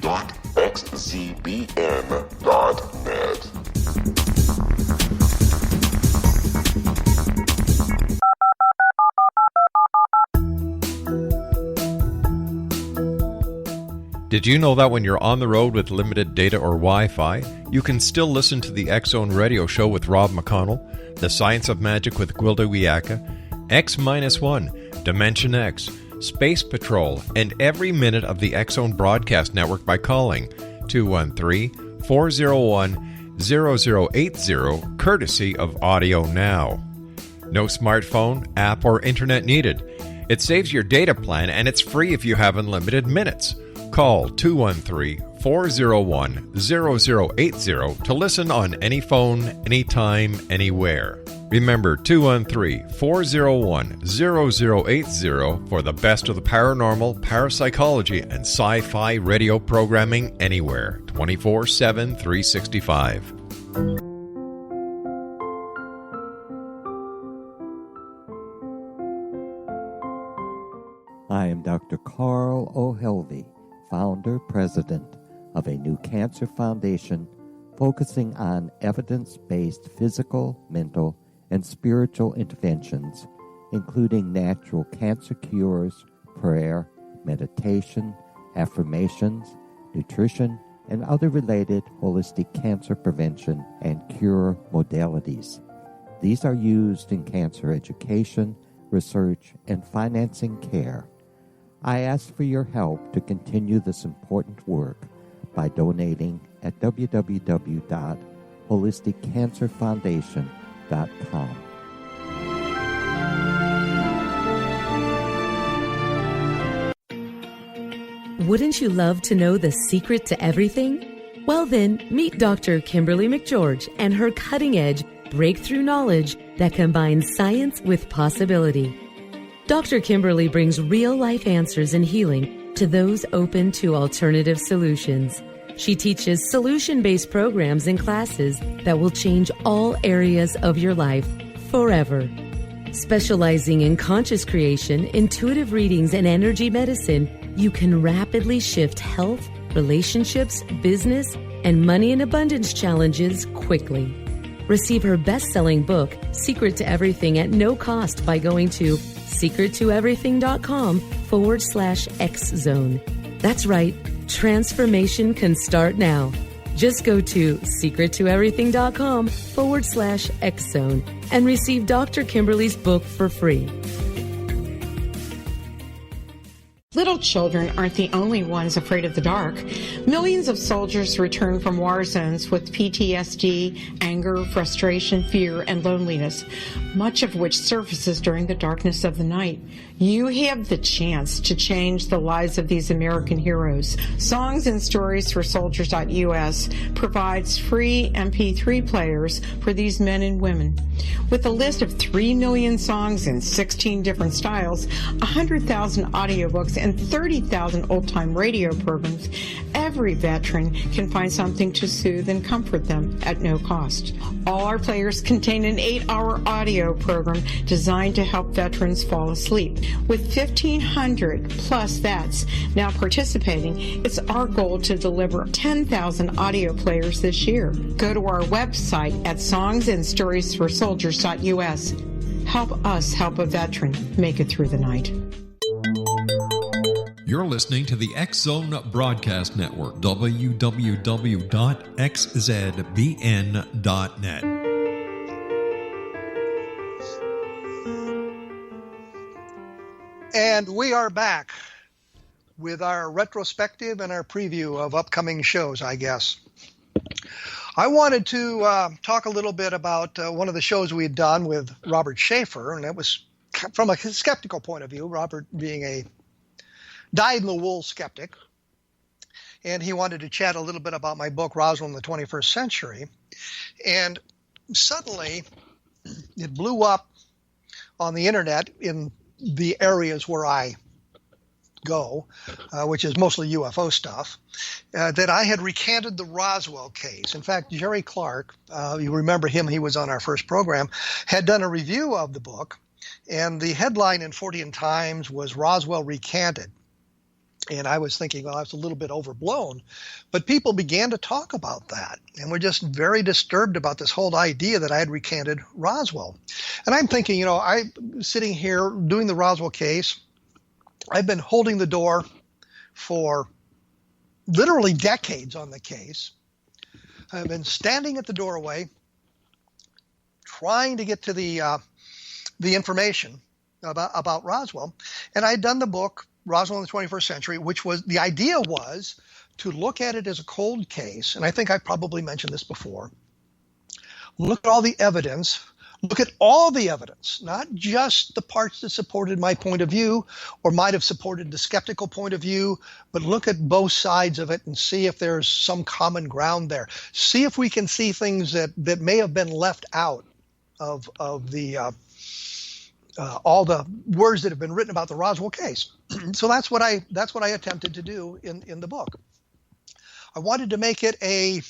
Did you know that when you're on the road with limited data or Wi-Fi, you can still listen to the X-Zone Radio Show with Rob McConnell, The Science of Magic with Gwilda Wiyaka, X-1, Dimension X, Space Patrol, and every minute of the X-Zone Broadcast Network by calling 213-401-0080, courtesy of Audio Now. No smartphone, app, or internet needed. It saves your data plan and it's free if you have unlimited minutes. Call 213-401-0080 to listen on any phone, anytime, anywhere. Remember 213-401-0080 for the best of the paranormal, parapsychology, and sci-fi radio programming anywhere, 24/7, 365. I am Dr. Carl O'Helvey, founder, president of a new cancer foundation focusing on evidence-based physical, mental, and spiritual interventions, including natural cancer cures, prayer, meditation, affirmations, nutrition, and other related holistic cancer prevention and cure modalities. These are used in cancer education, research, and financing care. I ask for your help to continue this important work by donating at www.holisticcancerfoundation.com. Wouldn't you love to know the secret to everything? Well then, meet Dr. Kimberly McGeorge and her cutting-edge breakthrough knowledge that combines science with possibility. Dr. Kimberly brings real-life answers and healing to those open to alternative solutions. She teaches solution-based programs and classes that will change all areas of your life forever. Specializing in conscious creation, intuitive readings, and energy medicine, you can rapidly shift health, relationships, business, and money and abundance challenges quickly. Receive her best-selling book, Secret to Everything, at no cost by going to secrettoeverything.com/X-Zone. That's right, transformation can start now. Just go to secrettoeverything.com/X-Zone and receive Dr. Kimberly's book for free. Little children aren't the only ones afraid of the dark. Millions of soldiers return from war zones with PTSD, anger, frustration, fear, and loneliness, much of which surfaces during the darkness of the night. You have the chance to change the lives of these American heroes. Songs and Stories for Soldiers.us provides free MP3 players for these men and women. With a list of 3 million songs in 16 different styles, 100,000 audiobooks, and 30,000 old-time radio programs, every veteran can find something to soothe and comfort them at no cost. All our players contain an 8-hour audio program designed to help veterans fall asleep. With 1,500 plus vets now participating, it's our goal to deliver 10,000 audio players this year. Go to our website at songsandstoriesforsoldiers.us. Help us help a veteran make it through the night. You're listening to the X-Zone Broadcast Network, www.xzbn.net. And we are back with our retrospective and our preview of upcoming shows, I guess. I wanted to talk a little bit about one of the shows we had done with Robert Schaefer, and it was from a skeptical point of view, Robert being a dyed-in-the-wool skeptic, and he wanted to chat a little bit about my book, Roswell in the 21st Century, and suddenly it blew up on the internet in the areas where I go, which is mostly UFO stuff, that I had recanted the Roswell case. In fact, Jerry Clark, you remember him, he was on our first program, had done a review of the book, and the headline in Fortean Times was Roswell Recanted. And I was thinking, well, that's a little bit overblown. But people began to talk about that and were just very disturbed about this whole idea that I had recanted Roswell. And I'm thinking, I'm sitting here doing the Roswell case. I've been holding the door for literally decades on the case. I've been standing at the doorway trying to get to the information about Roswell. And I had done the book, Roswell in the 21st Century, which was, the idea was to look at it as a cold case, and I think I probably mentioned this before, look at all the evidence Look at all the evidence, not just the parts that supported my point of view or might have supported the skeptical point of view, but look at both sides of it and see if there's some common ground there. See if we can see things that may have been left out of the all the words that have been written about the Roswell case. So that's what I attempted to do in the book. I wanted to make it a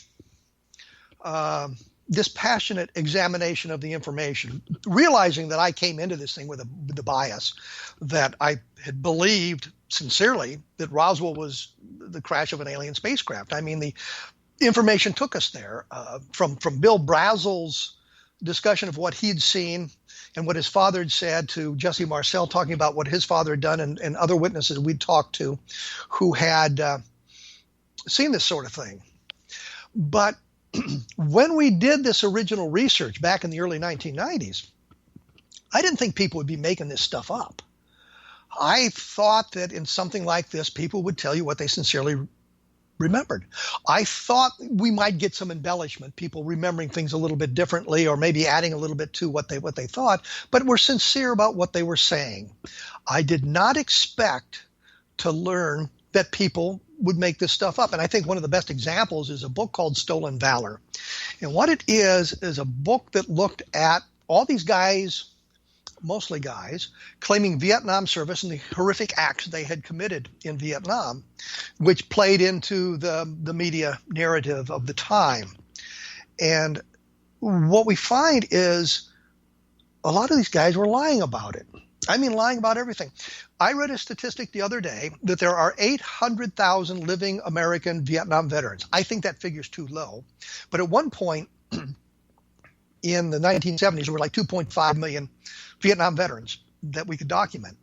dispassionate examination of the information, realizing that I came into this thing with the bias that I had believed sincerely that Roswell was the crash of an alien spacecraft. I mean, the information took us there, from Bill Brazel's discussion of what he'd seen and what his father had said, to Jesse Marcel talking about what his father had done, and other witnesses we'd talked to who had seen this sort of thing. But when we did this original research back in the early 1990s, I didn't think people would be making this stuff up. I thought that in something like this, people would tell you what they sincerely remembered. I thought we might get some embellishment, people remembering things a little bit differently, or maybe adding a little bit to what they thought, but were sincere about what they were saying. I did not expect to learn that people would make this stuff up. And I think one of the best examples is a book called Stolen Valor. And what it is a book that looked at all these guys, mostly guys, claiming Vietnam service and the horrific acts they had committed in Vietnam, which played into the media narrative of the time. And what we find is a lot of these guys were lying about it. I mean, lying about everything. I read a statistic the other day that there are 800,000 living American Vietnam veterans. I think that figure's too low. But at one point in the 1970s, there were like 2.5 million Vietnam veterans that we could document.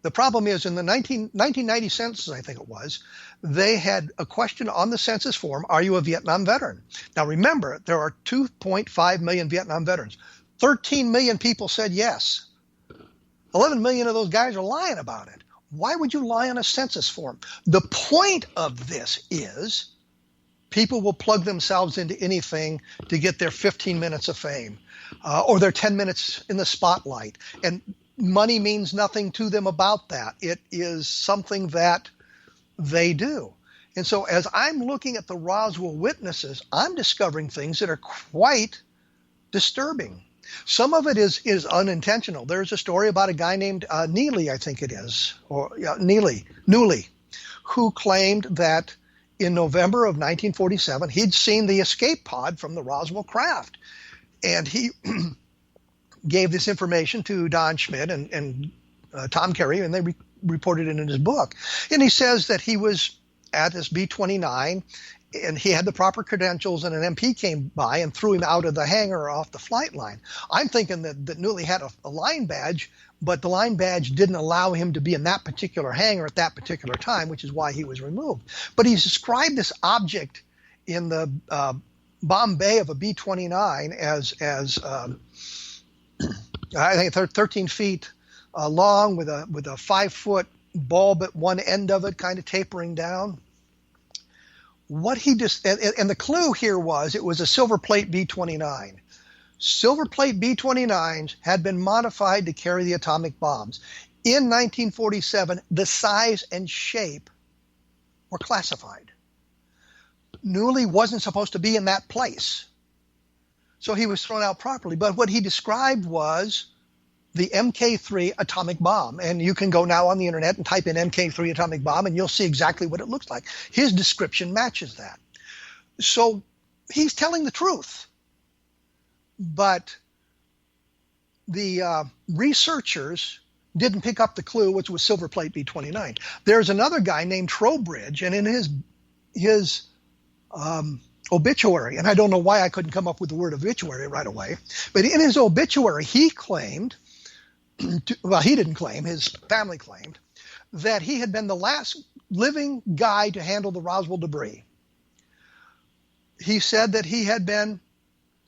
The problem is, in the 1990 census, I think it was, they had a question on the census form, are you a Vietnam veteran? Now remember, there are 2.5 million Vietnam veterans. 13 million people said yes. 11 million of those guys are lying about it. Why would you lie on a census form? The point of this is people will plug themselves into anything to get their 15 minutes of fame, or their 10 minutes in the spotlight. And money means nothing to them about that. It is something that they do. And so as I'm looking at the Roswell witnesses, I'm discovering things that are quite disturbing. Some of it is unintentional. There's a story about a guy named Neely, I think it is, or Newley, who claimed that in November of 1947, he'd seen the escape pod from the Roswell craft. And he gave this information to Don Schmidt and Tom Carey, and they reported it in his book. And he says that he was at this B-29, and he had the proper credentials, and an MP came by and threw him out of the hangar off the flight line. I'm thinking that Newley had a line badge, but the line badge didn't allow him to be in that particular hangar at that particular time, which is why he was removed. But he's described this object in the bomb bay of a B-29 as I think 13 feet long, with a 5-foot bulb at one end of it, kind of tapering down. What he just and the clue here was it was a silver plate B-29. Silver plate B-29s had been modified to carry the atomic bombs. In 1947, the size and shape were classified. Newley wasn't supposed to be in that place, so he was thrown out properly. But what he described was the MK3 atomic bomb. And you can go now on the internet and type in MK3 atomic bomb, and you'll see exactly what it looks like. His description matches that. So he's telling the truth. But the researchers didn't pick up the clue, which was silver plate B-29. There's another guy named Trowbridge, and in his obituary, and I don't know why I couldn't come up with the word obituary right away, but in his obituary, he claimed, well, he didn't claim, his family claimed, that he had been the last living guy to handle the Roswell debris. He said that he had been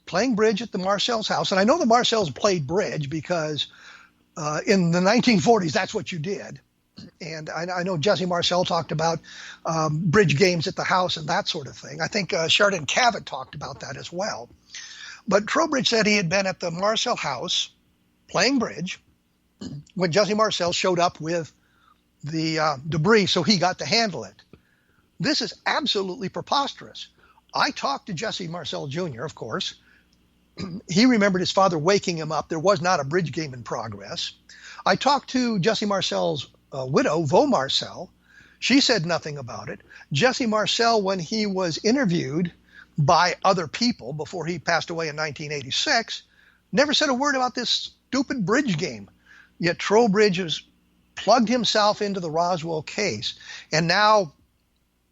playing bridge at the Marcel's house, and I know the Marcel's played bridge because in the 1940s, that's what you did. And I know Jesse Marcel talked about bridge games at the house and that sort of thing. I think Sheridan Cavett talked about that as well. But Trowbridge said he had been at the Marcel house playing bridge when Jesse Marcel showed up with the debris, so he got to handle it. This is absolutely preposterous. I talked to Jesse Marcel Jr., of course. He remembered his father waking him up. There was not a bridge game in progress. I talked to Jesse Marcel's widow, Vaux Marcel. She said nothing about it. Jesse Marcel, when he was interviewed by other people before he passed away in 1986, never said a word about this stupid bridge game. Yet Trowbridge has plugged himself into the Roswell case. And now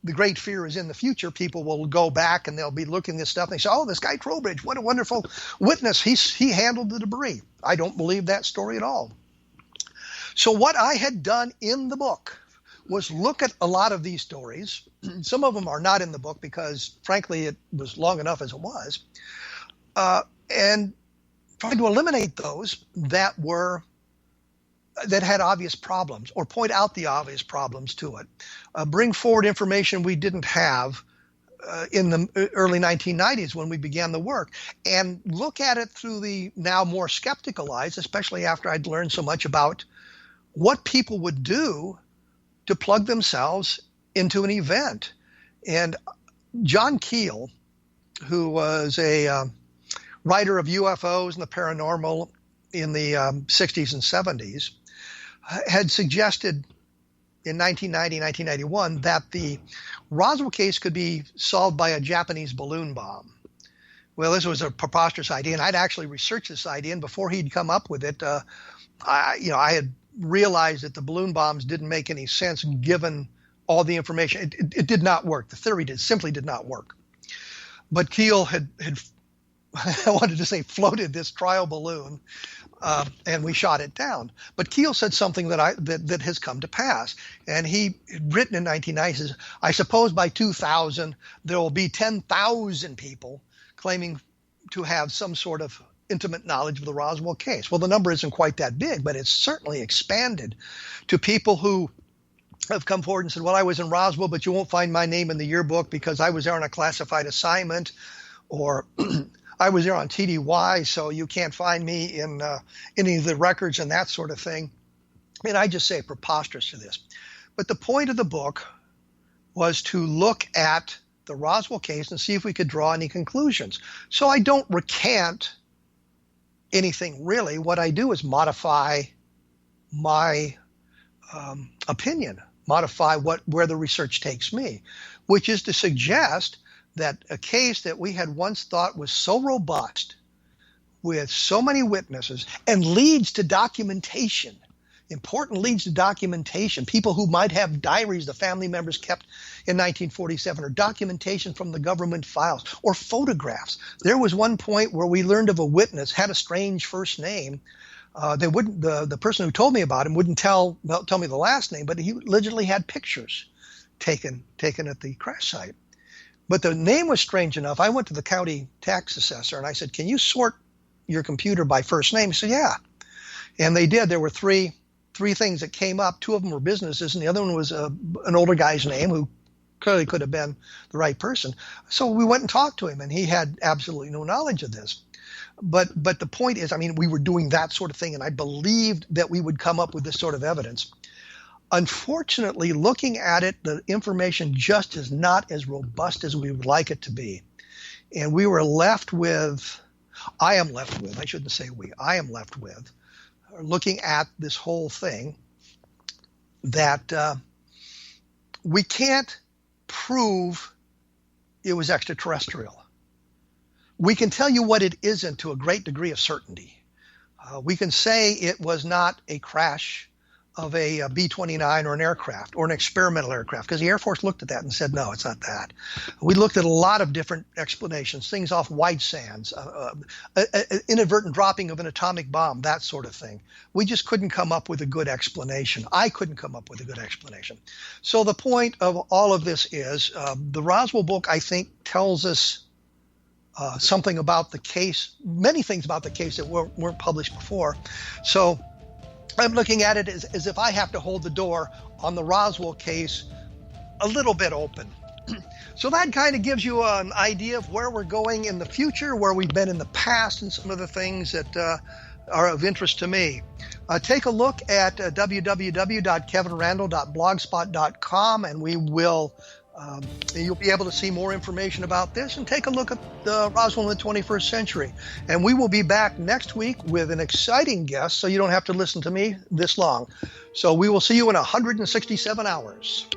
the great fear is in the future, people will go back and they'll be looking at this stuff and they say, oh, this guy Trowbridge, what a wonderful witness. He handled the debris. I don't believe that story at all. So what I had done in the book was look at a lot of these stories. Some of them are not in the book because, frankly, it was long enough as it was, and trying to eliminate those that had obvious problems, or point out the obvious problems to it, bring forward information we didn't have in the early 1990s when we began the work, and look at it through the now more skeptical eyes, especially after I'd learned so much about what people would do to plug themselves into an event. And John Keel, who was a writer of UFOs and the paranormal in the 60s and 70s, had suggested in 1990, 1991 that the Roswell case could be solved by a Japanese balloon bomb. Well, this was a preposterous idea, and I'd actually researched this idea, and before he'd come up with it, I had realized that the balloon bombs didn't make any sense given all the information. It did not work. The theory simply did not work. But Keel had I wanted to say floated this trial balloon, and we shot it down. But Keel said something that has come to pass, and he had written in 1990, says, I suppose by 2000 there will be 10,000 people claiming to have some sort of intimate knowledge of the Roswell case. Well, the number isn't quite that big, but it's certainly expanded to people who have come forward and said, well, I was in Roswell, but you won't find my name in the yearbook because I was there on a classified assignment, or I was there on TDY, so you can't find me in any of the records and that sort of thing. And I just say preposterous to this. But the point of the book was to look at the Roswell case and see if we could draw any conclusions. So I don't recant anything really. What I do is modify my opinion, modify where the research takes me, which is to suggest that a case that we had once thought was so robust, with so many witnesses, and leads to documentation, important leads to documentation, people who might have diaries the family members kept in 1947, or documentation from the government files, or photographs. There was one point where we learned of a witness, had a strange first name. The person who told me about him wouldn't tell me the last name, but he literally had pictures taken at the crash site. But the name was strange enough. I went to the county tax assessor and I said, can you sort your computer by first name? He said, yeah. And they did. There were three things that came up. Two of them were businesses, and the other one was an older guy's name who clearly could have been the right person. So we went and talked to him, and he had absolutely no knowledge of this. But the point is, I mean, we were doing that sort of thing, and I believed that we would come up with this sort of evidence. Unfortunately, looking at it, the information just is not as robust as we would like it to be. And we were left with, I am left with, looking at this whole thing, that we can't prove it was extraterrestrial. We can tell you what it isn't to a great degree of certainty. We can say it was not a crash of a B-29 or an aircraft or an experimental aircraft, because the Air Force looked at that and said, no, it's not that. We looked at a lot of different explanations, things off White Sands, inadvertent dropping of an atomic bomb, that sort of thing. We just couldn't come up with a good explanation. I couldn't come up with a good explanation. So the point of all of this is the Roswell book, I think, tells us something about the case, many things about the case that weren't published before. So I'm looking at it as if I have to hold the door on the Roswell case a little bit open. So that kind of gives you an idea of where we're going in the future, where we've been in the past, and some of the things that are of interest to me. Take a look at www.kevinrandle.blogspot.com, and you'll be able to see more information about this, and take a look at Roswell in the 21st century. And we will be back next week with an exciting guest, so you don't have to listen to me this long. So we will see you in 167 hours.